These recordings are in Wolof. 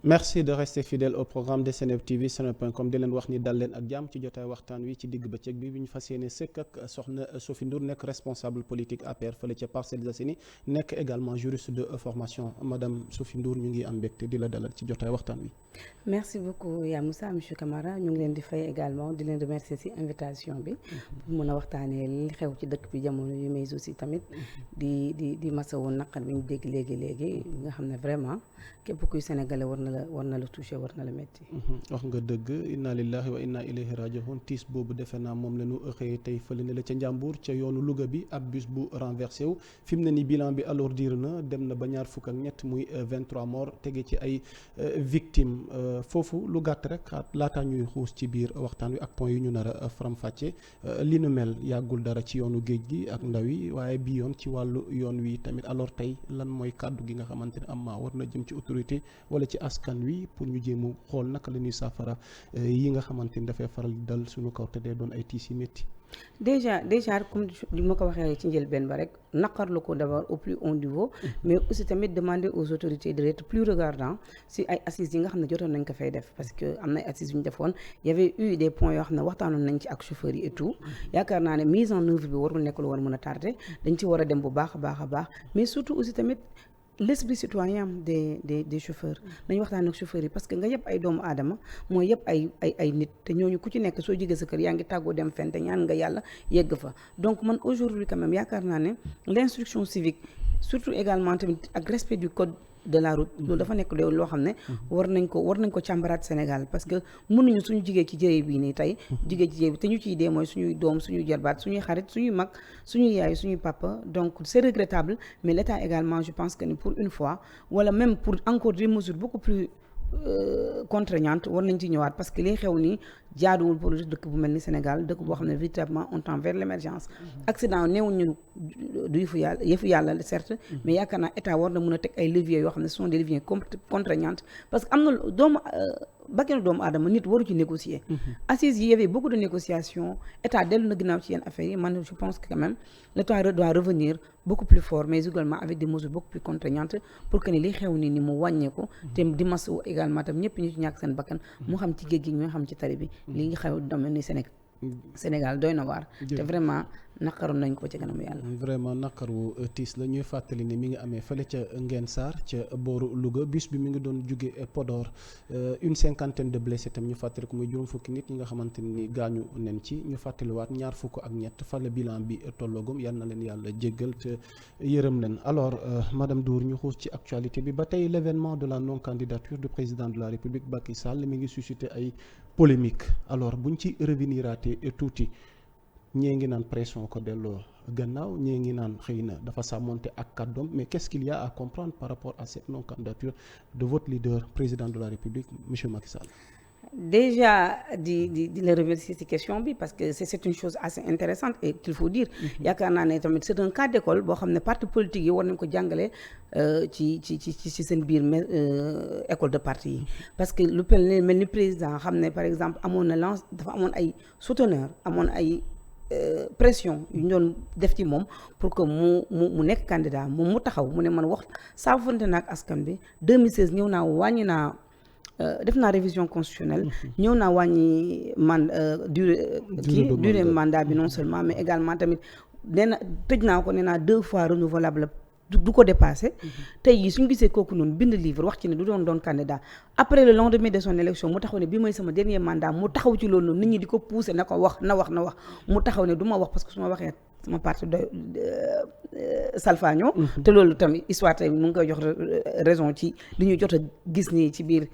merci de rester fidèle au programme de Seneweb TV seneweb.com di leen wax ni dal leen ak jàmm ci jotaay waxtaan wi ci digg bëccëg bi ñu fas yéene sëkk ak soxna Sophie Ndour nekk responsable politique APR fële ca Parcelles Assainies nekk également juriste de formation madame Sophie Ndour ñu ngi am mbégte di la dalal ci jotaay waxtaan wi. merci beaucoup yaa Moussa monsieur Camara ñu ngi leen di fay également di leen remercier ci invitation bi pour mën a waxtaanee li xew ci dëkk bi jamono yu mais aussi tamit di masawu naqar bi ñu dégg léegi nga xam ne vraiment képp kuy sénégalais war na la touché war na la metti. wax nga dëgg inna lillahi wa inna ilayhi raji'un tiis boobu defe naa moom la ñu xëyee tey fële ne la ca Njàmbur ca yoonu Louga bi ab bus bu renversé wu fi mu ne ni bilan bi alourdir na dem na ba ñaar fukk ak ñett muy 23 morts tege ci ay victimes foofu lu gàtt rek laataa ñuy xuus ci biir waxtaan wi ak point yu ñu nar a faram-fàcce li nu mel yàggul dara ci yoonu géej gi ak ndaw yi waaye bii yoon ci wàllu yoon wi tamit alors tey lan mooy kàddu gi nga xamante ne am maa war na jëm ci autorité wala ci askan wi pour ñu jéem a xool naka la ñuy saafara yi nga xamante ni dafay faral dal suñu kaw te day doon ay tiis yu métti. déjà comme li ma ko waxee ci njëlbeen ba rek naqarlu ko d'abord au plus haut niveau mais aussi tamit demander aux autorités d'être plus regardants si ay assises yi nga xam ne jotoon nañ ko fay def parce que am na ay assises yu ñu defoon y avait eu des points yoo xam ne waxtaanoon nañ ci ak chauffeurs yi et tout yaakaar naa ne mise en œuvre bi warul nekk lu war mën a tardé dañ ci war a dem bu baax a baax mais surtout aussi tamit l'esprit citoyen des chauffeurs nañu waxtaan ak chauffeurs yi parce que nga yëpp ay doomu aadama mooy yëpp ay nit te ñooñu ku ci nekk soo jógee sa kër yaa ngi tàggoo dem fenn te ñaan nga yàlla yegg fa donc man aujourd'hui quand même yaakaar naa ne l'instruction civique surtout également tamit ak respect du code de la route loolu dafa nekk loo xam ne war nañ ko càmbaraat Sénégal parce que mënuñu suñu jigee ci jëye bii nii tey jigee ci jëye bi te ñu ciy dee mooy suñuy doom suñuy jarbaat suñuy xarit suñuy mag suñuy yaay suñuy papa donc c'est regrettable mais l'État également je pense que ni pour une fois wala même pour encore des mesures beaucoup plus contraignante war nañ ci ñëwaat parce que li xew nii jaaduwul pour dëkk bu mel ni Sénégal dëkk boo xam ne véritablement on tend vers l'émergence accident néewuñu du yëfu yàlla certes mais yaakaar naa état war na mën a teg ay leviers yoo xam ne ce sont des leviers contraignantes parce que am na bakkenu doomu aadama nit waru ci négocier assises yi y avait beaucoup de négociations état dellu na ginnaaw ci yenn affaires yi man je pense que quand même l'État doit revenir beaucoup plus fort mais également avec des mesures beaucoup plus contraignantes pour que ni li xew ni mu wàññeeku te di masawu également tam ñëpp ñu ci ñàkk seen bakkan mu xam ci géej gi ñu xam ci tali bi li nga xew domaine ni Sénégal doy na waar te vraiment naqaroon nañ ko ci kanam yàlla. vraiment naqaru tiis la ñuy fàttali ne mi ngi amee fële ca Ngeen Sarr ca booru Louga bus bi mi ngi doon jóge Podor une cinquantaine de blessés tam ñu fàttali ko muy juróom fukki nit ñi nga xamante ni gaañu nen ci ñu fàttaliwaat ñaar fukk ak ñett fa la bilan bi tolloogum yal na leen yàlla jéggal te yërëm leen alors madame Ndour ñu xuus ci actualité bi ba tey l'événement de la non candidature du président de la République Macky Sall mi ngi suscité ay polémique alors buñ ci reveniraate tuuti ñee ngi naan pression ko delloo gannaaw ñee ngi naan xëy na dafa sàmmonte ak kàddoom mais qu'est-ce qu'il y a à comprendre par rapport à cette non candidature de votre leader président de la République monsieur Macky Sall. déjà di la remercier ci question bi parce que c'est une chose assez intéressante et qu'il faut dire yaakaar naa ne tamit c'est un cas d'école boo xam ne parti politique yi war nañ ko jàngale ci seen biir école de parti yi parce que lu mel ni président xam ne par exemple dafa amoon ay souteneurs amoon ay pression yu ñu doon def ci moom pour que mu nekk candidat moom mu taxaw mu ne man wax saafante naa ak askan bi 2016 ñëw naa wàññi naa def naa révision constitutionnelle ñëw naa wàññi durée mandat bi non seulement mais également tamit nee na tëj naa ko nee naa 2 fois renouvelable du ko dépassé tey jii suñu gisee kooku noonu bind livre wax ci ne du doon candidat après le lendemain de son élection mu taxaw ne bi mooy sama dernier mandat mu taxaw ci loolu noonu nit ñi di ko pousser na ko wax na wax mu taxaw ne du ma wax parce que su ma waxee sama parti doy salfaañoo te loolu tamit histoire tamit mu ngi koy jox raison ci li ñuy jot a gis nii ci biir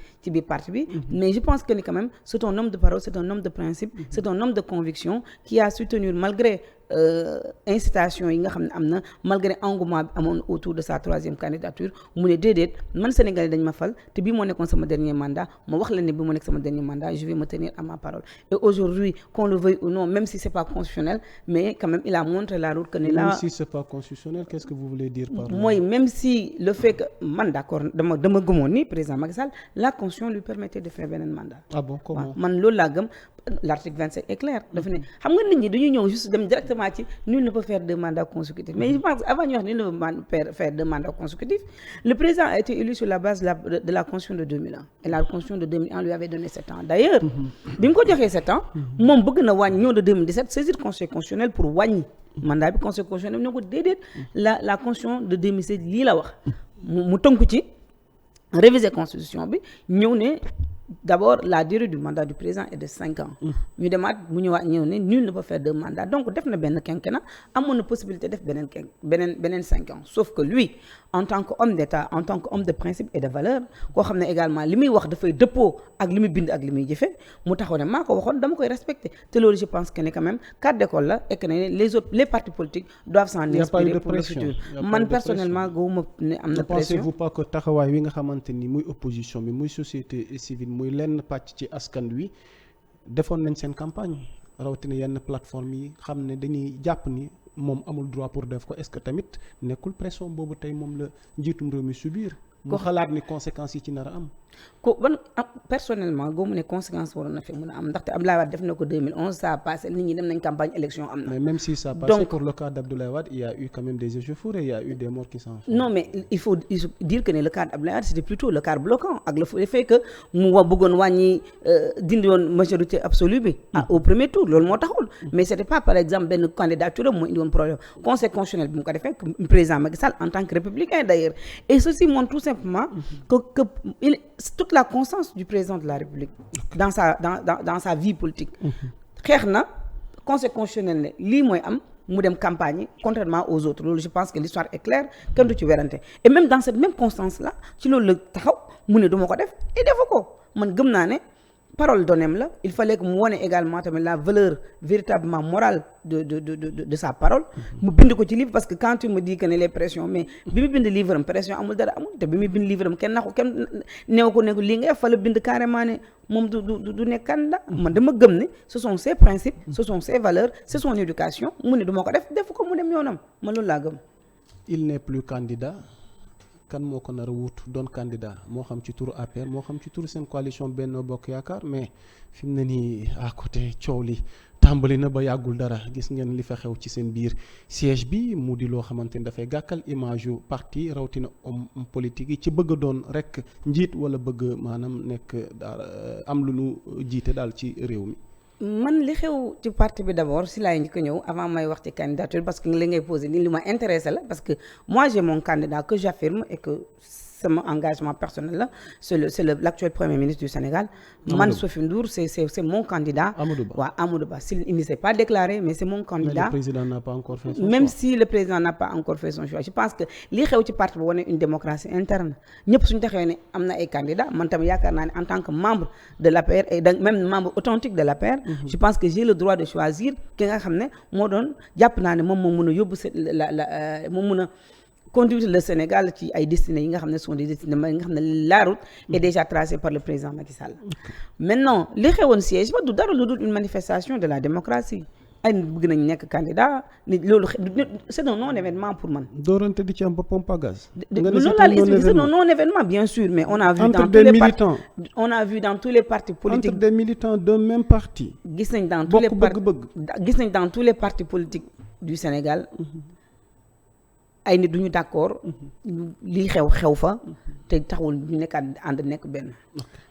parti bi mais je pense que ni quand même c'est un homme de parole c'est un homme de principe c'est un homme de conviction qui a soutenu malgré incitation yi nga xam ne am na malgré engouement bi amoon autour de sa 3e candidature mu ne déedéet man Sénégalais dañ ma fal te bii moo nekkoon sama dernier mandat ma wax la ne bi moo nekk sama dernier mandat je vais me tenir à ma parole et aujourd'hui qu'on le veuille ou non même si c'est pas constitutionnel mais quand même il a montré la route que ni là même si c'est pas constitutionnel qu'est-ce que vous voulez dire par là mooy même si le fait que man d'accord dama gëmoon ni président Macky Sall la constitution lui permettait de faire beneen mandat ah bon comment man loolu laa gëm l'article 25 est clair dafa ne xam nga nit ñi dañuy ñëw juste dem directement carrément ci nul ne peut faire 2 mandats consécutifs mais je pense que avant ñu wax nul ne peut faire 2 mandats consécutifs le président a été élu sur la base de la constitution de 2001 et la constitution de 2001 lui avait donné 7 ans d'ailleurs bi mu ko joxee 7 ans moom bëgg na wàññi ñëw de 2017 saisir conseil constitutionnel pour wàññi mandat bi conseil constitutionnel ñoo ko déedéet la constitution de 2016 lii la wax mu tënku ci réviser constitution bi ñëw ne d'abord la durée du mandat du président est de 5 ans ñu demaat mu ñëwaat ñëw ne nul ne peut faire 2 mandats donc def na benn quinquennat amoon na possibilité def beneen 5 ans sauf que lui en tant que homme d'État en tant que homme de principe et de valeur koo xam ne également li muy wax dafay dëppoo ak li muy bind ak li muy jëfe mu taxaw ne maa ko waxoon dama koy respecter te loolu je pense que ne quand même cadre d'école la et que ne les partis politiques doivent s'en inspirer pour le futur man personnellement gowuma ne am na pression. Ne pensez-vous pas que taxawaay wi nga xamante ni muy opposition bi muy société civile muy lenn pàcc ci askan wi defoon nañ seen campagne rawatina yenn plateforme yi xam ne dañuy jàpp ni moom amul droit pour def ko est-ce que tamit nekkul pression boobu tey moom la njiitum réew mi subir mu xalaat ni conséquences yi ci nar a am ko ban personnellement goomu ne conséquence waroon na fi mën a am ndaxte Abdoulaye Wade def na ko 2011 ça a passé nit ñi dem nañ campagne élection am na. mais même si ça a passé pour le cas d'Abdoulaye Wade il y a eu quand même des échauffourées il y a eu des morts qui s'en sont. Non mais il faut dire que ne le cas d'Abdoulaye Wade c'était plutôt le cas bloquant ak le fait que mu bëggoon wàññi dindi woon majorité absolue bi au premier tour loolu moo taxul mais c'était pas par exemple benn candidature moo indi woon problème conseil constitutionnel bi mu ko defee président Macky Sall en tant que républicain d'ailleurs et ceci montre tout simplement que toute la constance du président de la République dans sa vie politique xeex na conseil constitutionnel ne lii mooy am mu dem campagne contrairement aux autres loolu je pense que l'histoire est claire kenn du ci werante et même dans cette même constance là ci loolu la taxaw mu ne duma ko def et defu ko man gëm naa ne parole donnée la il fallait que mu wone également tamit la valeur véritablement morale de sa parole mu bind ko ci livre parce que quand tu me dis que ne les pressions mais bi mu bind livre am pression amul dara amul te bi mu bind livre am kenn naxu kenn neew ko ne ko lii nga fa la bind carrément ne moom du nekk candidat man dama gëm ne ce sont ses principes ce sont ses valeurs c'est son éducation mu ne du ma ko def ko mu dem yoonam man loolu laa gëm. Il n'est plus candidat. kan moo ko nar a wut doon candidat moo xam ci turu APR moo xam ci turu seen coalition Benno Bokk Yaakaar mais fi mu ne nii à côté coow li tàmbali na ba yàggul dara gis ngeen li fa xew ci seen biir siège bi mu di loo xamante ni dafay gàkkal image yu parti rawatina homme politique yi ci bëgg doon rek njiit wala bëgg maanaam nekk daal am lu nu jiite daal ci réew mi. man li xew ci parti bi d'abord si laay njëkk a ñëw avant may wax ci candidature parce que li ngay posé nii li ma intéressé la parce que moi j'ai mon candidat que j'affirme et que sama engagement personnel la c'est l'actuel premier ministre du Sénégal. Man Sophie Ndour c'est mon candidat. Amadou Ba waaw Amadou Ba il ne s'est pas déclaré mais c'est mon candidat. Mais le président n'a pas encore fait son même choix. si le président n'a pas encore fait son choix je pense que li xew ci parti bi wane une démocratie interne ñëpp suñu taxawee ne am na ay candidats man tamit yaakaar naa ne en tant que membre de l'APR et même membre authentique de l'APR je pense que j'ai le droit de choisir ki nga xam ne moo doon jàpp naa ne moom moo mun a yóbbu moo mun a conduire le Sénégal ci ay destinées yi nga xam ne sont des destinées nga xam ne la route est déjà tracée par le président Macky Sall. Maintenant li xewoon siège ba du dara lu dul une manifestation de la démocratie ay nit bëgg nañ nekk candidat nit loolu c'est un non-événement pour man. doorante di ci am ba pompe à gaz. loolu laa la expliqué c'est un non-événement bien sûr mais on a vu entre dans des tous les militants partis on a vu dans tous les partis politiques entre des militants d'un même parti. gis nañ dans tous les bokk bëgg-bëgg. gis nañ dans tous les partis politiques du Sénégal. ay nit duñu d'accord lii xew fa te taxawul ñu nekkaat ànd nekk benn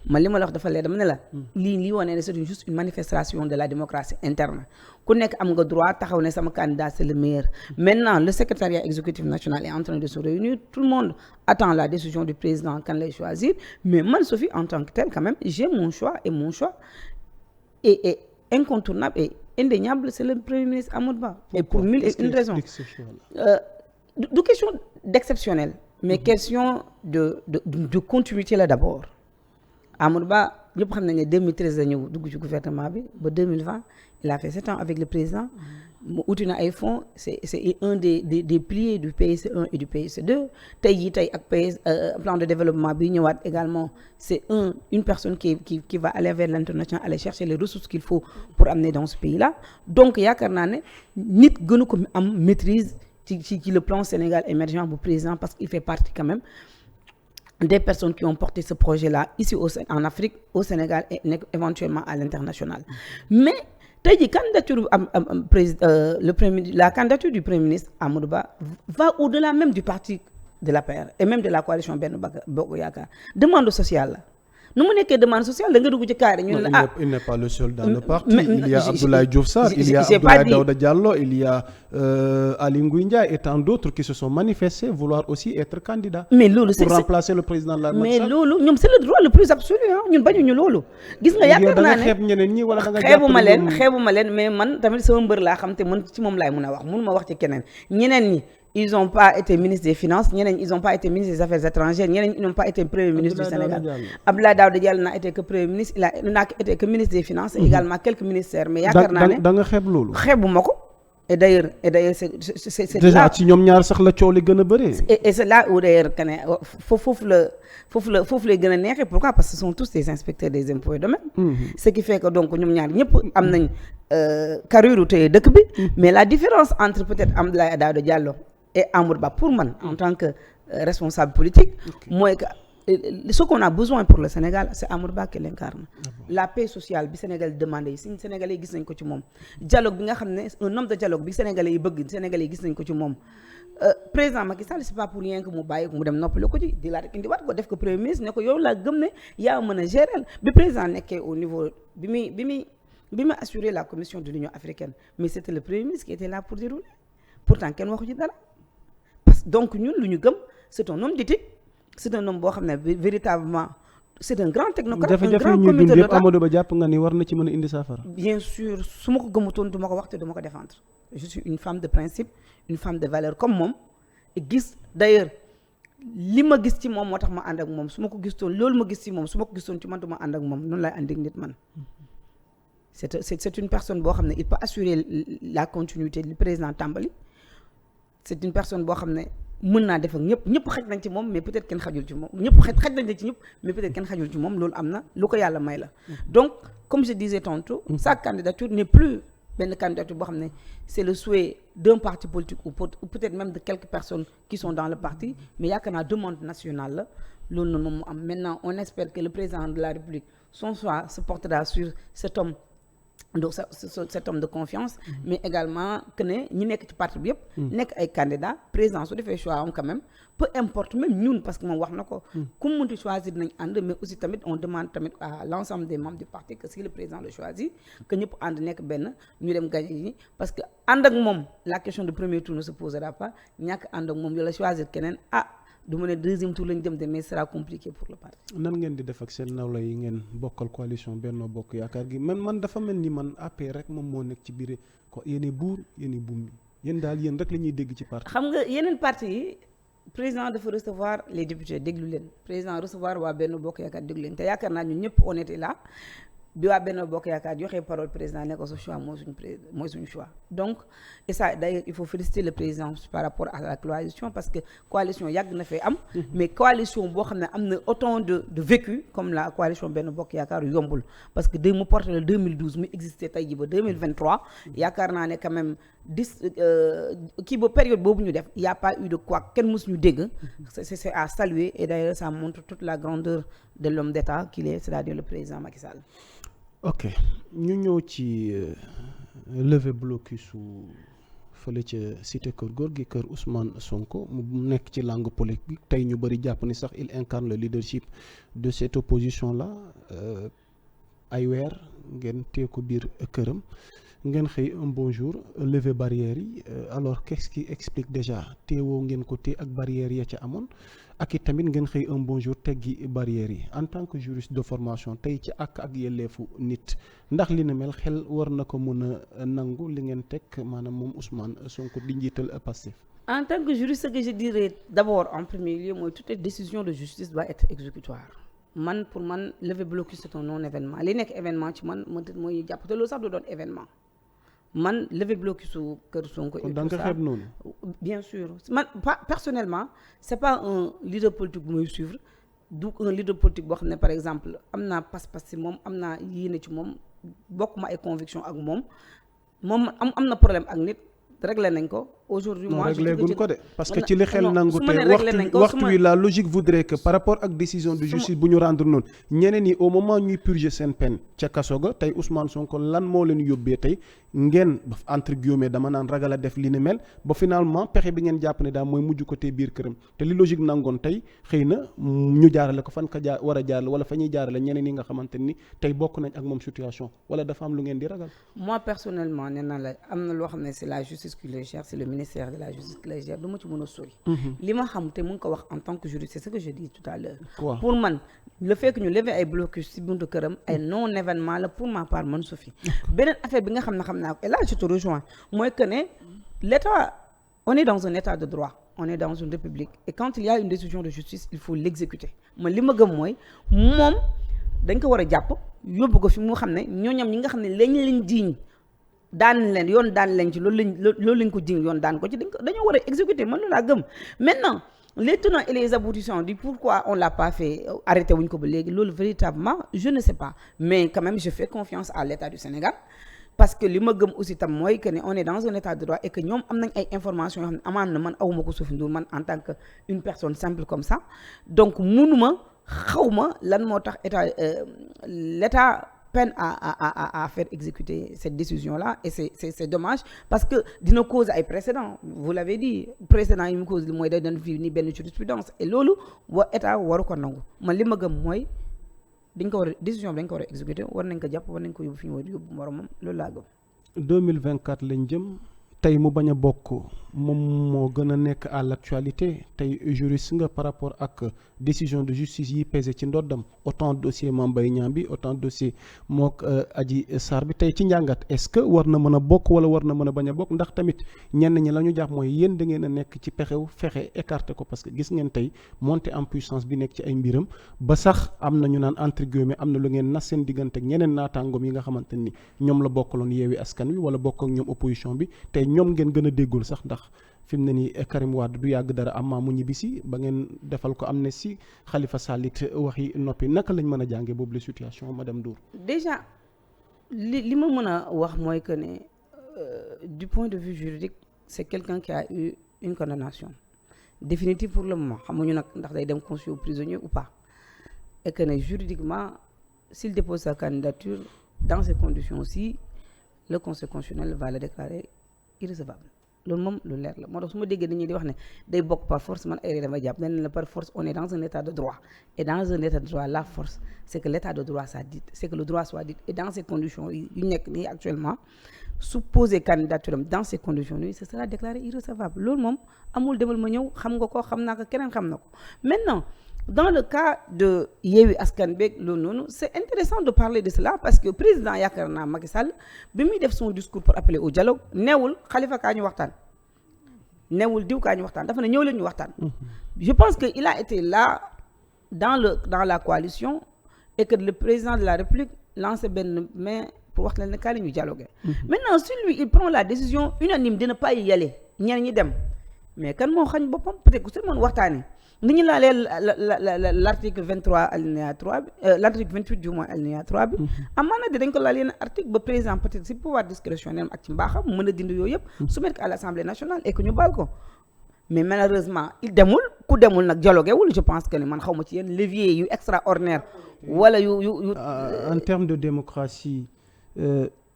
man li ma la wax dafa leer dama ne la lii wane ne c'est juste une manifestation de la démocratie interne ku nekk am nga droit taxaw ne sama candidat c'est le meilleur maintenant le secrétariat exécutif national est en train de se réunir tout le monde attend la décision du président kan lay choisir mais man Sophie en tant que tel quand même j'ai mon choix et mon choix est incontournable et indéniable c'est le premier ministre Amadou Ba et pour mille et une raisons du question d'exceptionnel mais question de continuité là d'abord Amadou Ba ñëpp xam nañ ne 2013 la ñëw dugg ci gouvernement bi ba 2020 il a fait 7 ans avec le président mu uti na ay fonds c'est un des piliers du PSE1 et du PSE2 tey ak plan de développement bi ñëwaat également c'est une personne qui va aller vers l'international aller chercher les ressources qu'il faut pour amener dans ce pays-là donc yaakaar naa ne nit gënu ko am maîtrise ci le plan Sénégal émergent bu président parce qu'il fait partie quand même des personnes qui ont porté ce projet-là ici en Afrique au Sénégal et éventuellement à l'international mais tey jii candidature le premier la candidature du premier ministre Amadou Ba va au-delà même du parti de l'APR et même de la coalition Benno Bokk Yaakaar demande sociale la nu mu nekkee demande sociale da nga dugg ci carré ñu ne la il n'est pas le seul dans le parti. Il y a Abdoulaye Diouf Sarr, il y a Abdoulaye Daouda Diallo, il y a Aly Ngouille Ndiaye et tant d'autres qui se sont manifestés vouloir aussi être candidats. Mais loolu pour remplacer le président de la Macky Sall. mais loolu ñoom c'est le droit le plus absolu ah ñun bañuñu loolu. gis nga yaakaar naa ne da nga xeeb ñeneen ñi wala da nga jàpp xeebuma leen mais man tamit sama mbër laa xam te man ci moom laay mën a wax mënuma wax ci keneen ñeneen ñi. Ils n'ont pas été ministres des Finances, ils n'ont pas été ministres des Affaires étrangères, ils n'ont pas été Premier ministre du Sénégal. Abdoulaye Daouda Diallo n'a été que Premier ministre, il n'a été que ministre des Finances, et également quelques ministères. Mais yaakaar naa ne da nga xeeb loolu. xeebuma ko. Et d'ailleurs c'est déjà ci ñoom ñaar sax la coow li gën a bëree. Et c'est là où d'ailleurs que ne foofu lay gën a neexee. Pourquoi? Parce que ce sont tous des inspecteurs des impôts et domaines. Ce qui fait que donc ñoom ñaar ñëpp am nañ carrure tey dëkk bi. Mais la différence entre peut-être Abdoulaye Daouda Diallo et Amadou Ba pour man en tant que responsable politique mooy que ce qu'on a besoin pour le Sénégal c'est Amadou Ba qui l'incarne. La paix sociale bi Sénégal demandé yi suñu Sénégalais yi gis nañ ko ci moom dialogue bi nga xam ne un homme de dialogue bi Sénégalais yi bëgg Sénégalais yi gis nañ ko ci moom président Macky Sall c'est pas pour rien que mu bàyyi ko mu dem noppale ko ci di laa rek indiwaat ko def ko premier ministre ne ko yow laa gëm ne yaa mën a gérer bi président nekkee au niveau bi muy assurer la commission de l'Union africaine mais c'était le premier ministre qui était là pour dérouler pourtant kenn waxu ci dara. Donc ñun lu ñu gëm c'est un homme d'éthique c'est un homme boo xam ne véritablement c'est un grand technocrate un grand comité d'État. Amadou Ba jàpp nga ni war na ci mën a indi saafara. Bien sûr su ma ko gëmutoon du ma ko wax te du ma ko défendre je suis une femme de principe une femme de valeur comme moom gis d'ailleurs li ma gis ci moom moo tax ma ànd ak moom su ma ko gistoon loolu ma gis ci moom su ma ko gistoon ci man du ma ànd ak moom noonu laay ànd ak nit man. C'est une personne boo xam ne il peut assurer la continuité du président tàmbali. C'est une personne boo xam ne mën naa def ak ñëpp xaj nañ ci moom mais peut-être kenn xajul ci moom ñëpp xaj nañ ci ñëpp mais peut-être kenn xajul ci moom loolu am na lu ko yàlla may la. Donc comme je disais tantôt sa candidature n'est plus benn candidature boo xam ne c'est le souhait d'un parti politique ou peut-être même de quelques personnes qui sont dans le parti mais yaakaar naa demande nationale la loolu noonu moom mu am maintenant on espère que le président de la République son choix se portera sur cet homme. Donc cet homme de confiance mais également que ne ñi nekk ci parti bi yëpp nekk ay candidats président su defee choix am quand même peu importe même ñun parce que moom wax na ko ku mu munti choisir nañ ànd mais aussi tamit on demande tamit à l'ensemble des membres du parti que si le président le choisit que ñëpp ànd nekk benn ñu dem gagner yi parce que ànd ak moom la question de premier tour ne se posera pas ñàkk ànd ak moom yola choisir keneen du ma ne deuxième tour lañ jëm de mais sera compliqué pour le parti. Nan ngeen di def ak seen nawla yi ngeen bokkal coalition Benno Bokk Yaakaar gi man dafa mel ni man APR rek moom moo nekk ci biir ko yéen buur yéen buum bi yéen daal yéen rek la ñuy dégg ci parti. xam nga yeneen parti yi président dafa recevoir les députés déglu leen président recevoir waa Benno Bokk Yaakaar déglu leen te yaakaar naa ñun ñëpp on était là bi waa Benno Bokk Yaakaar joxee parole président ne ko sa choix mooy suñu choix donc et ça d'ailleurs il faut féliciter le président par rapport à la coalition parce que coalition yàgg na fee am mais coalition boo xam ne am na autant de vécu comme la coalition Benno Bokk Yaakaar yombul parce que mu porté le 2012 mu existé tey ji ba 2023 yaakaar naa ne quand même kii ba période boobu ñu def y a pas eu de quoi kenn mësuñu dégg c'est à saluer et d'ailleurs ça montre toute la grandeur de l'homme d'État qu'il est c'est-à-dire le président Macky Sall. Ok ñu ñëw ci lever blocus su fële ca cité Kër Gorgui kër Ousmane Sonko mu nekk ci langue politique tey ñu bëri jàpp ni sax il incarne le leadership de cette opposition là ay weer ngeen tee ko biir këram ngeen xëy un bon jour lever barrières yi alors qu'est-ce qui explique déjà teewoo ngeen ko tee ak barrières ya ca amoon ak it tamit ngeen xëy un bon jour teggi barrières yi en tant que juriste de formation tey ci ak yelleefu nit ndax li ne mel xel war na ko mën a nangu li ngeen teg maanaam moom Ousmane Sonko di njiital Pastef. En tant que juriste, ce que je dirais d'abord en premier lieu mooy toute décision de justice doit être exécutoire. Pour man lever blocus c'est un non événement li nekk événement ci man mooy jàpp te loolu sax du doon événement man lever blocus su kër Sonko et tout ça bien sûr man personnellement c'est pas un leader politique bu may suivre du un leader politique boo xam ne par exemple am naa pas-pas ci moom am naa yéene ci moom bokk ma ay conviction ak moom am na problème ak nit réglé nañ ko aujourd'hui non moi réglé guñ ko de parce que non, ci li xel non, nangu su te ma nee réglé nañ ko, waxtu su ma- wi la logique voudrait que par rapport ak décision de justice bu ñu rendre noonu ñeneen ñi au moment ñuy purger seen peine ca kaso ga tey Ousmane Sonko lan moo leen yóbbee tey ngeen entre guillemets dama naan ragal a def li ni mel ba finalement pexe bi ngeen jàpp ne daal mooy mujj ko te biir këram te li logique nangoon tey xëy na ñu jaarale ko fan ka war a jaarale wala fa ñuy jaarale ñeneen ñi nga xamante ni tey bokk nañ ak moom situation wala dafa am lu ngeen di ragal. moi personnellement nee naa la am na loo xam ne c'est la justice qui le gère c'est le ministère de la justice qui le gère du ma ci mën a sori. li ma xam te mun ko wax en tant que juriste c'est ce que je dis tout à l'heure Quoi? pour man le fait que ñu lever ay blocus ci buntu këram ay non événement la pour ma part man Sophie beneen affaire bi nga xam ne xam naa ko et là je te rejoins mooy que ne l'état on est dans un état de droit on est dans une république et quand il y a une décision de justice il faut l'exécuter man li ma gëm mooy moom dañ ko war a jàpp yóbbu ko fi mu xam ne ñooñam ñi nga xam ne lañ jiiñ daan leen yoon daan leen ci loolu lañ ko jiiñ yoon daan ko ci dañoo war a exécuter man loolu laa gëm maintenant les tenants et les aboutissants du pourquoi on l'a pas fait arrêté wuñ ko ba léegi loolu véritablement je ne sais pas mais quand même je fais confiance à l'État du Sénégal parce que li ma gëm aussi tam mooy que ne on est dans un état de droit et que ñoom am nañ ay informations yoo xam ne amaan na man awuma ko Sophie Ndour man en tant que une personne simple comme ça donc munuma xawma lan moo tax l'État peine à faire exécuter cette décision-là et c'est dommage parce que dina cause ay précédents vous l'avez dit précédents yi mu cause li mooy day doon fi ni benn jurisprudence et loolu état waru ko nangu man li ma gëm mooy dañ ko war a décision bi dañ ko war a exécuter war nañ ko jàpp war nañ ko yóbbu fi ñu war a yóbbu moromam loolu laa gëm 2024 lañ jëm tey mu bañ a bokk moom moo gën a nekk à l'actualité tey juriste nga par rapport ak décision de justice yi pesé ci ndoddam autant dossier Mame Mbaye Niang bi autant dossier mook Adji Sarr bi tey ci njàngat est-ce que war na mën a bokk wala war na mën a bañ a bokk ndax tamit ñenn ñi la ñu jàpp mooy yéen da ngeen a nekk ci pexew fexe écarter ko parce que gis ngeen tey montée en puissance bi nekk ci ay mbiram ba sax am na ñu naan entre guillemets am na lu ngeen nas seen diggante ak ñeneen naataangoom yi nga xamante ni ñoom la bokkaloon Yewwi Askan Wi wala bokk ak ñoom opposition bi tey ñoom ngeen gën a déggul sax ndax fi mu ne nii Karim Wade du yàgg dara am mu ñibbisi ba ngeen defal ko amnistie Khalifa Sall it waxi noppi naka lañ mën a jàngee boobu la situation madame Ndour. déjà li ma mën a wax mooy que ne du point de vue juridique c'est quelqu'un qui a eu une condamnation définitive pour le moment xamuñu nag ndax day dem confier aux prisonniers ou pas et que ne juridiquement s'il dépose sa candidature dans ces conditions-ci le Conseil constitutionnel va le déclarer irrecevable loolu moom lu leer la moo tax su ma déggee nit ñi di wax ne day bokk par force man ay damay jàpp ne la par force on est dans un état de droit et dans un état de droit la force c'est que l'état de droit ça dit c'est que le droit soit dit et dans ces conditions yu nekk nii actuellement su poser candidature am dans ces conditions yi ce sera déclaré irrecevable loolu moom amul demal ma ñëw xam nga ko xam naa ko keneen xam na ko maintenant dans le cas de Yewwi Askan Wi loolu noonu c'est intéressant de parler de cela parce que président yaakaar naa Macky Sall bi muy def son discours pour appeler au dialogue neewul Khalifa kaa ñu waxtaan neewul diw kaa ñu waxtaan dafa ne ñëw leen ñu waxtaan je pense que il a été là dans la coalition et que le président de la République lancé benn main pour wax leen ne kaa la ñu dialoguer maintenant si lui il prend la décision unanime de ne pas y aller ñeneen ñi dem mais kan moo xañ boppam peut-être que su moon waxtaanee ni ñu laalee l'article 23 alinéa 3 bi l'article 28 du moins alinéa 3 bi amaana dañ ko laal yenn article ba président peut-être si pouvoir discrétionnaire ak ci mbaaxam mën a dindi yooyu yëpp soumettre ko à l'Assemblée nationale et que ñu baal ko mais malheureusement il demul ku demul nag dialogué wul je pense que ne man xaw ma ci yenn levier yu extraordinaire wala yu en termes de démocratie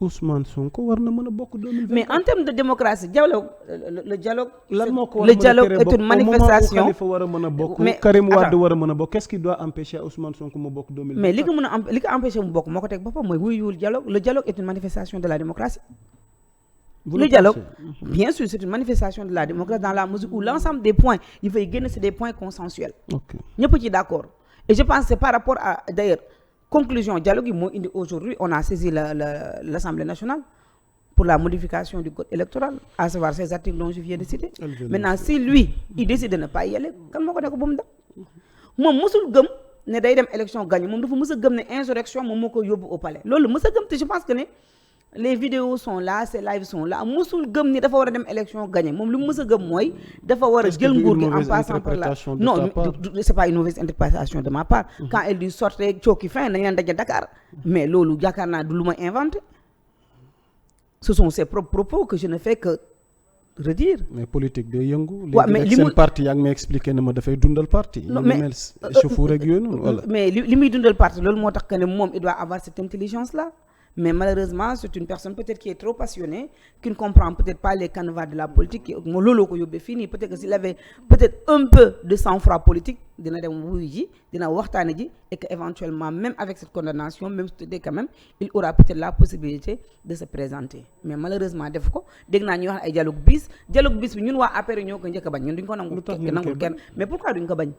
Ousmane Sonko war na mën a bokk 2024 mais en termes de démocratie le dialogue lan moo ko le dialogue est une manifestation Khalifa war a mën a bokk Karim Wade war a mën a bokk qu'est-ce qui doit empêcher Ousmane Sonko mu bokk 2024 mais li ko mën a li ko empêcher mu bokk moo ko teg boppam mooy wuyuwul dialogue le dialogue est une manifestation de la démocratie le dialogue bien sûr c'est une manifestation de la démocratie dans la mesure où l'ensemble des points yi fay génn c'est des points consensuels ñëpp ci d'accord et je pense que c'est par rapport à d'ailleurs conclusion dialogue yi moo indi aujourd'hui on a saisi l'Assemblée nationale pour la modification du code électoral à savoir ces articles dont je viens de citer maintenant si lui il décide de ne pas y aller kan moo ko ne ko ba mu dem moom mësul gëm ne day dem élection gagné moom dafa mës a gëm ne insurrection moom moo ko yóbbu au palais loolu mës a gëm te je pense que ne les vidéos sont là ces lives sont là mësul gëm ni dafa war a dem élection gagné moom li mu mës a gëm mooy dafa war a jël nguur gi en passant par là non c'est pas une mauvaise interprétation de ma part quand elle dit sortez cooki fin nañ leen daje Dakar mais loolu yaakaar naa du lu ma inventé ce sont ses propres propos que je ne fais que redire. mais politique day yëngu. waaw mais léegi seen parti yaa ngi may expliqué ne ma dafay dundal parti. non mais mel chauffour rek yooyu noonu wala. mais li muy dundal parti loolu moo tax que ne moom il doit avoir cette intelligence là. Mais malheureusement c'est une personne peut-être qui est trop passionnée qui ne comprend peut-être pas les canevas de la politique moo looloo ko yóbbee fii nii peut-être que s'il avait peut-être un peu de sang-froid politique dina dem wuyu ji dina waxtaane ji et que éventuellement même avec cette condamnation même si quand même il aura peut-être la possibilité de se présenter mais malheureusement def ko dégg naa ñuy wax ay dialogue bis bi ñun waa APR ñoo ko njëkk a bañ ñun duñ ko nangul kenn mais pourquoi duñ ko bañ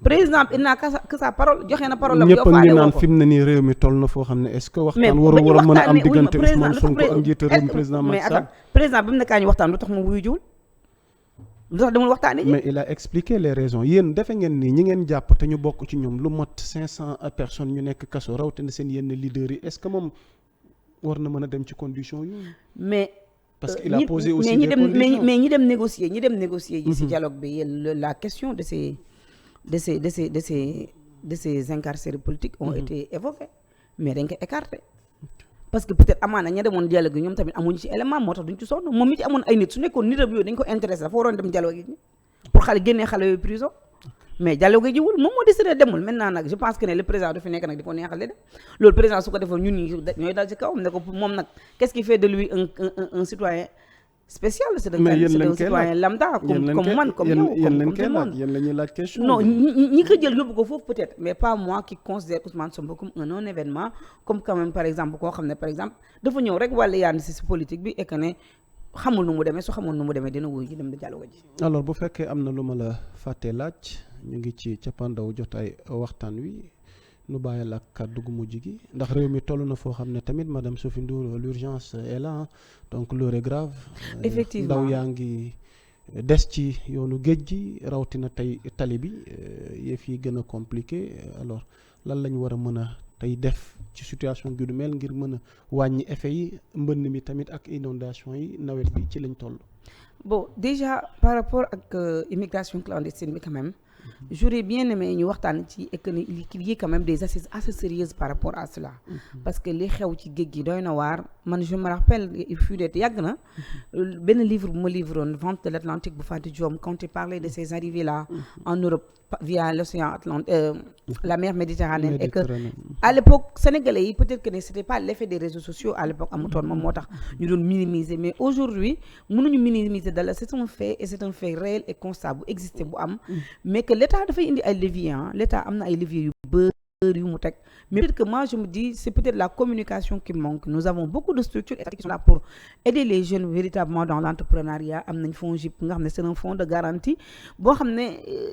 président il n'a que sa parole joxe na parole la ñëpp a ngi naan fi mu ne nii réew mi toll na foo xam ne est-ce que waxtaan war a mën a am diggante Ousmane Sonko ak njiitu réew mi président Macky Sall. mais attends président bi mu nekkaa ñu waxtaan lu tax mu wuyu jiwul lu tax demul waxtaanee ji. mais il a expliqué les raisons yéen defe ngeen nii ñi ngeen jàpp te ñu bokk ci ñoom lu mot 500 personnes ñu nekk kaso rawatina seen yenn leaders yi est-ce que moom war na mën a dem ci conditions yooyu. mais parce qu'il a posé aussi des conditions mais ñi dem négocier yi ci dialogue bi la question de ces incarcérés politiques ont été évoquées mais dañ ko écarté parce que peut-être amaana ña demoon dialogue yi ñoom tamit amuñu ci élément moo tax duñ ci sonn moom mi ci amoon ay nit su nekkoon nitam yooyu dañ ko intéressé dafa waroon dem dialogue yi pour génnee xale yooyu prison mais dialogue yi jiwul moom moo décidé demul maintenant nag je pense que ne le président du fi nekk nag di ko neexale de loolu président su ko defoon ñun ñi ñooy dal ci kawam ne ko moom nag qu'est-ce qui fait de lui un citoyen spécial c'est un citoyen lambda comme man comme yow comme tout le monde yéen la ñuy laaj question non ñi ko jël yóbbu ko foofu peut-être mais pas moi qui considère Ousmane Sonko comme un non événement comme quand même par exemple koo xam ne par exemple dafa ñëw rek wàllu yaan si politique bi et que ne xamul nu mu demee su xamul nu mu demee dina wuyu ji dem di dialogue ji. alors bu fekkee am na lu ma la fàttee laaj ñu ngi ci cappaandaw jotaay waxtaan wi nu bàyyi la kàddu gu mujj gi ndax réew mi toll na foo xam ne tamit madame Sophie Ndour l'urgence est là donc l'heure est grave. effectivement ndaw yaa ngi des ci yoonu géej gi rawatina tey tali bi yëf yi gën a compliqué alors lan la ñu war a mën a tey def ci situation bi du mel ngir mën a wàññi effet yi mbënn mi tamit ak inondation yi nawet bi ci lañ toll. bon déjà par rapport ak immigration clandestine bi quand même. J'aurais bien aimé ñu waxtaan ci et qu'il y ait quand même des assises assez sérieuses par rapport à cela parce que li xew ci géej gi doy na waar man je me rappelle il fut des yàgg na benn livre bu ma livroon Vente de l'Atlantique bu Fatou Diom quand il parlait de ces arrivées là en Europe via l'océan Atlantique la mer Méditerranée et que à l'époque sénégalais yi peut-être que ne c'était pas l'effet des réseaux sociaux à l'époque amutoon moom moo tax ñu doon minimiser mais aujourd'hui mënuñu minimiser dala c'est un fait et c'est un fait réel et constat bu existé bu am mais que l'État dafay indi ay leviers l'État am na ay leviers yu bëri yu mu teg mais peut-être que moi je me dis c'est peut-être la communication qui manque nous avons beaucoup de structures étatiques qui sont là pour aider les jeunes véritablement dans l'entrepreneuriat am nañ fonds JIP nga xam ne c'est un fonds de garantie boo xam ne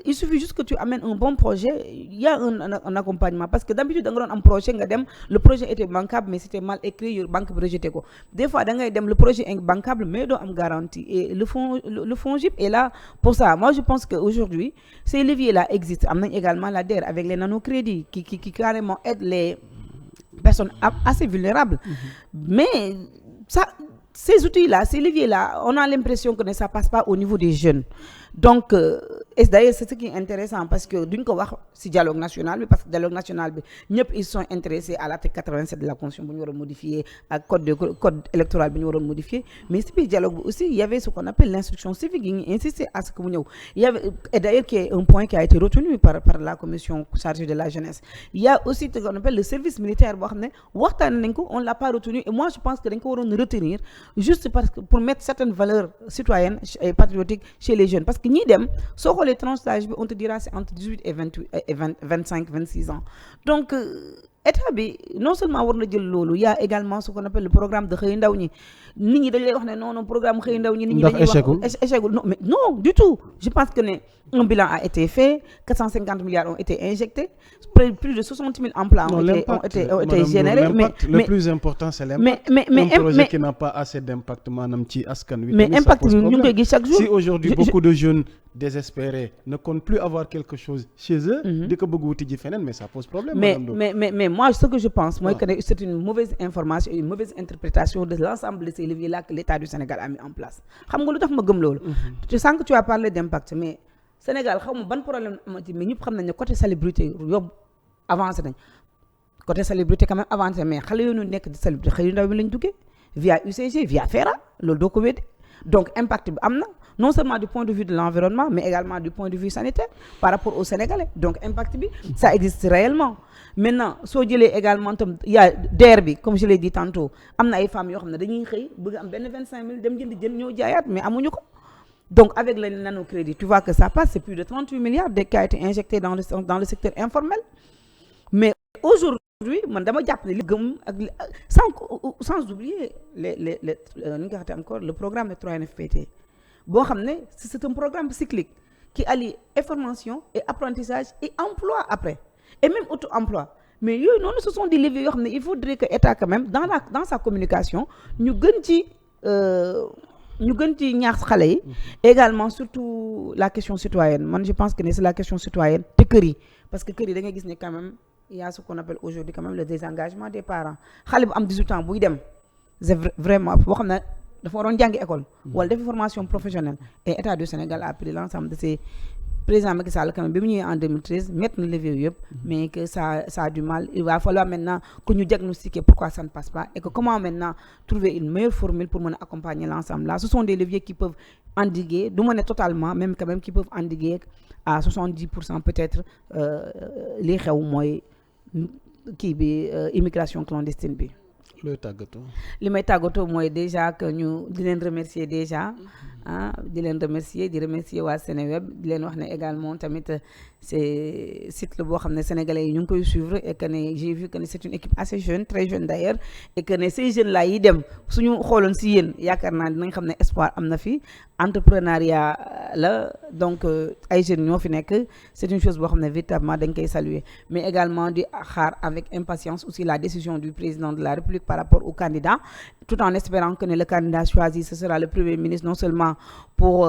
il suffit juste que tu amènes un bon projet il y a un accompagnement parce que d'habitude da nga doon am projet nga dem le projet était bancable mais c'était mal écrit yor banque bi rejeté ko des fois da ngay dem le projet est bancable mais doo am garantie et le fonds JIP est là pour ça moi je pense que aujourd'hui ces leviers là existent am nañ également la DER avec les nanocrédits qui carrément aident les personnes assez vulnérables mais ça ces outils-là, ces leviers-là, on a l'impression que ça passe pas au niveau des jeunes. Donc, et d'ailleurs, c'est ce qui est intéressant parce que d'une part, c'est dialogue national, parce que dialogue national, ils sont intéressés à l'article 87 de la Constitution, nous avons modifié, à code électoral, nous avons modifié. Mais ce dialogue aussi, il y avait ce qu'on appelle l'instruction civique, il insistait à ce que nous il y avait, et d'ailleurs, qui est un point qui a été retenu par la commission chargée de la jeunesse. Il y a aussi ce qu'on appelle le service militaire, on l'a pas retenu, et moi je pense que nous devons retenir juste parce que pour mettre certaines valeurs citoyennes et patriotiques chez les jeunes. Parce que ni dem, sur les tranches d'âge, on te dira c'est entre 18 et 25, 26 ans. Donc, état bi non seulement war na jël loolu, il y a également ce qu'on appelle le programme de xëy ndaw ñi. Nit ñi dañ lay wax ne non programme xëy ndaw ñi nit ñi dañuy wax échec non mais non du tout. Je pense que un bilan a été fait, 450 milliards ont été injectés, plus de 60 000 emplois ont été générés. Le plus important c'est l'impact. Un projet qui n'a pas assez d'impact maanaam ci askan wi. Mais impact ñu ngi koy gis chaque jour. Si aujourd'hui beaucoup de jeunes désespérés ne comptent plus avoir quelque chose chez eux, di ko bëgg wuti ji feneen mais ça pose problème. Mais moi ce que je pense moi que c'est une mauvaise information et une mauvaise interprétation de l'ensemble de ces leviers-là que l'État du Sénégal a mis en place. Xam nga lu tax ma gëm loolu. Tu sens que tu as parlé d'impact mais Sénégal xaw ma ban problème amati mais ñëpp xam nañ ne côté salubrité yóbbu avancé nañ côté salubrité quand même avancé mais xale yoo ñu nekk di salubrité xëy yu ndaw mi lañ duggee via UCG via FERA loolu doo ko weddi donc impact bi am na non seulement du point de vue de l'environnement mais également du point de vue sanitaire par rapport aux Sénégalais donc impact bi ça existe réellement maintenant soo jëlee également tam y a DER bi comme je l'ai dit tantôt am na ay femmes yoo xam ne dañuy xëy bëgg am benn 25000 dem jënd jën ñëw jaayaat mais amuñu ko donc avec le nanocrédit tu vois que ça passe c'est plus de 38 milliards qui a été injecté dans le secteur informel mais aujourd'hui man dama jàpp ne li gëm ak sans oublier les ni nga xamante encore le programme de 3NFPT boo xam ne c'est un programme cyclique qui allie information et apprentissage et emploi après et même auto-emploi mais yooyu noonu ce sont des leviers yoo xam ne il faudrait que État quand même dans sa communication ñu gën ci ñaax xale yi également surtout la question citoyenne man je pense que c'est la question citoyenne te kër yi parce que kër yi da ngay gis ne quand même il y a ce qu'on appelle aujourd'hui quand même le désengagement des parents xale bu am 18 ans buy dem c'est vraiment boo xam ne dafa waroon jàngi école wala def formation professionnelle et État du Sénégal a pris l'ensemble de ces président Macky Sall quand même bi mu ñëwee en 2013 mettre na levier yëpp mais que ça a du mal il va falloir maintenant que ñu diagnostiquer pourquoi ça ne passe pas et que comment maintenant trouver une meilleure formule pour mën a accompagner l'ensemble là ce sont des leviers qui peuvent endiguer du ma ne totalement même quand même qui peuvent endiguer à 70% peut-être li xew mooy kii bi immigration clandestine bi. looy tàggatoo. li may tàggatoo mooy déjà que ñu di leen remercier déjà di leen remercier di remercier waa Seneweb di leen wax ne également tamit c'est site la boo xam ne sénégalais yi ñu ngi koy suivre et que ne j'ai vu que ne c'est une équipe assez jeune très jeune d'ailleurs et que ne ces jeunes là yi dem suñu xooloon si yéen yaakaar naa dinañ xam ne espoir am na fi entrepreneuriat la donc ay jeunes ñoo fi nekk c'est une chose boo xam ne véritablement dañ koy saluer mais également di xaar avec impatience aussi la décision du président de la République par rapport au candidat tout en espérant que le candidat choisi ce sera le premier ministre non seulement pour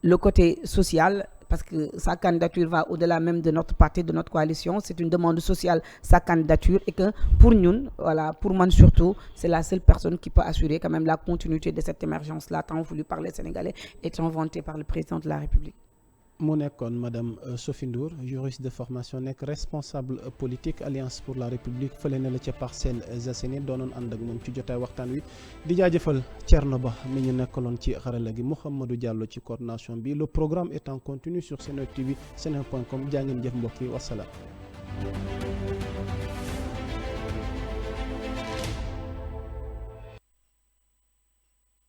le côté social parce que sa candidature va au-delà même de notre parti, de notre coalition. C'est une demande sociale, sa candidature, et que pour nous, voilà, pour moi surtout, c'est la seule personne qui peut assurer quand même la continuité de cette émergence-là, tant voulu par les Sénégalais et tant vantée par le président de la République. mu nekkoon madame Sophie Ndour juriste de formation nekk responsable politique Alliance pour la République fële na la ca Parcelles Assainies doonoon ànd ak moom ci jotaay waxtaan wi di jaajëfal Thierno Ba mi ñu nekkaloon ci xarala gi Mouhamadou Diallo ci coordination bi le programme est en continu sur Seneweb TV seneweb.com jaa ngeen jëf mbokk yi wasalaam